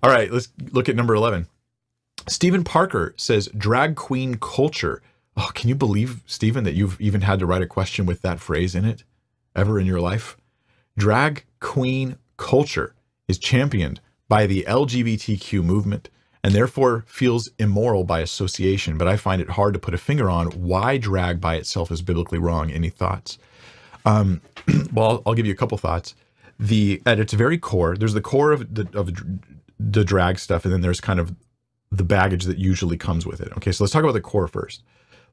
All right, let's look at number 11. Stephen Parker says drag queen culture. Oh, can you believe, Stephen, that you've even had to write a question with that phrase in it ever in your life? Drag queen culture is championed by the LGBTQ movement and therefore feels immoral by association. But I find it hard to put a finger on why drag by itself is biblically wrong. Any thoughts? Well, I'll give you a couple thoughts. At its very core, there's the core of the drag stuff, and then there's kind of the baggage that usually comes with it. Okay, so let's talk about the core first.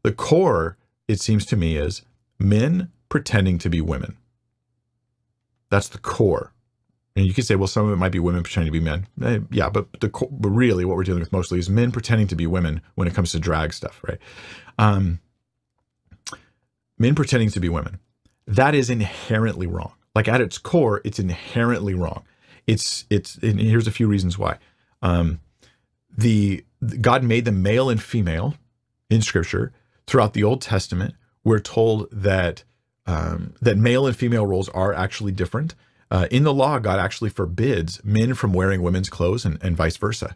The core, it seems to me, is men pretending to be women. That's the core. And you could say, well, some of it might be women pretending to be men. Yeah, but really what we're dealing with mostly is men pretending to be women when it comes to drag stuff, right? Men pretending to be women. That is inherently wrong. Like at its core, it's inherently wrong. And here's a few reasons why. God made them male and female in Scripture. Throughout the Old Testament, we're told that male and female roles are actually different. In the law, God actually forbids men from wearing women's clothes and vice versa.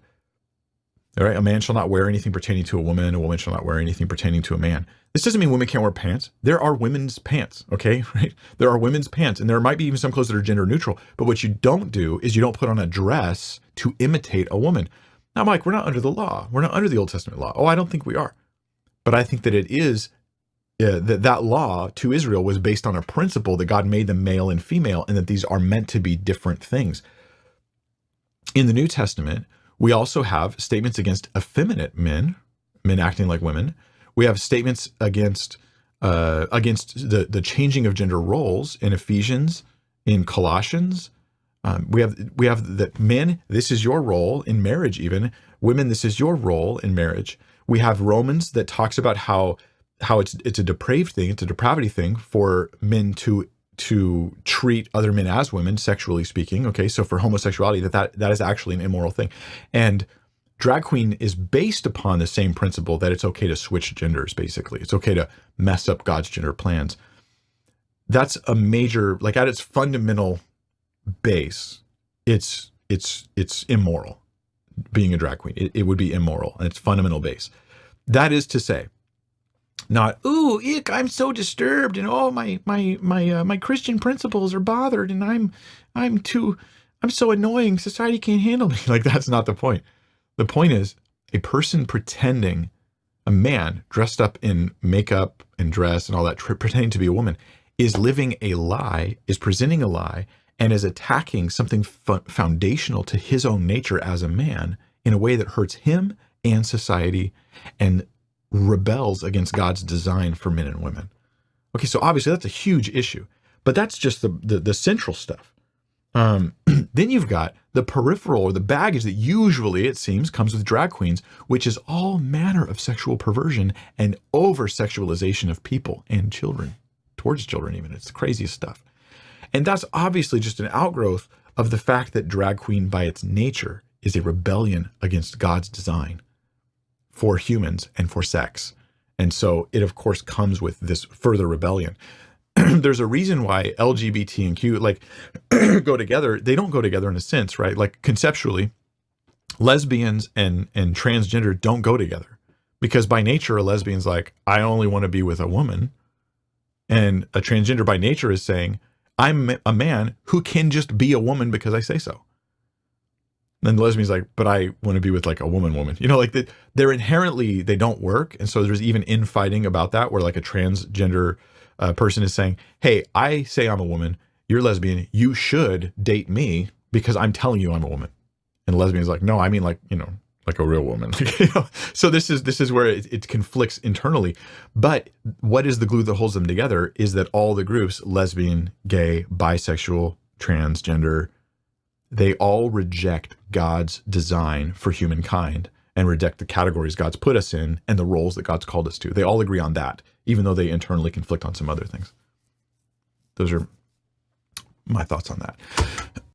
All right, a man shall not wear anything pertaining to a woman shall not wear anything pertaining to a man. This doesn't mean women can't wear pants. There are women's pants, okay? Right? There are women's pants, and there might be even some clothes that are gender neutral. But what you don't do is you don't put on a dress to imitate a woman. Now, Mike, we're not under the law. We're not under the Old Testament law. Oh, I don't think we are. But I think that it is that law to Israel was based on a principle that God made them male and female, and that these are meant to be different things. In the New Testament, we also have statements against effeminate men acting like women. We have statements against the changing of gender roles in Ephesians, in Colossians. We have that men, this is your role in marriage. Even women, this is your role in marriage. We have Romans that talks about how it's a depraved thing, it's a depravity thing for men to treat other men as women, sexually speaking. Okay, so for homosexuality, that is actually an immoral thing. And drag queen is based upon the same principle that it's okay to switch genders, basically. It's okay to mess up God's gender plans. That's a major, like at its fundamental base, it's immoral. Being a drag queen, it would be immoral at its fundamental base. That is to say, not, ooh, ick, I'm so disturbed, and oh, my Christian principles are bothered, and I'm so annoying, society can't handle me. Like, that's not the point. The point is a person pretending, a man dressed up in makeup and dress and all that, pretending to be a woman, is living a lie, is presenting a lie, and is attacking something foundational to his own nature as a man in a way that hurts him and society and rebels against God's design for men and women. Okay, so obviously that's a huge issue, but that's just the central stuff. Then you've got the peripheral, or the baggage that usually, it seems, comes with drag queens, which is all manner of sexual perversion and over-sexualization of people and children, towards children even. It's the craziest stuff. And that's obviously just an outgrowth of the fact that drag queen by its nature is a rebellion against God's design for humans and for sex. And so it, of course, comes with this further rebellion. There's a reason why LGBT and Q go together. They don't go together in a sense, right? Like conceptually, lesbians and transgender don't go together, because by nature, a lesbian's like, I only want to be with a woman. And a transgender by nature is saying, I'm a man who can just be a woman because I say so. Then the lesbian's like, but I want to be with like a woman. You know, like they're inherently, they don't work. And so there's even infighting about that, where like a transgender person is saying, hey, I say I'm a woman, you're lesbian, you should date me because I'm telling you I'm a woman. And the lesbian's like, no, I mean like, you know, like a real woman. So this is where it conflicts internally. But what is the glue that holds them together is that all the groups, lesbian, gay, bisexual, transgender, they all reject God's design for humankind and reject the categories God's put us in and the roles that God's called us to. They all agree on that, even though they internally conflict on some other things. Those are my thoughts on that.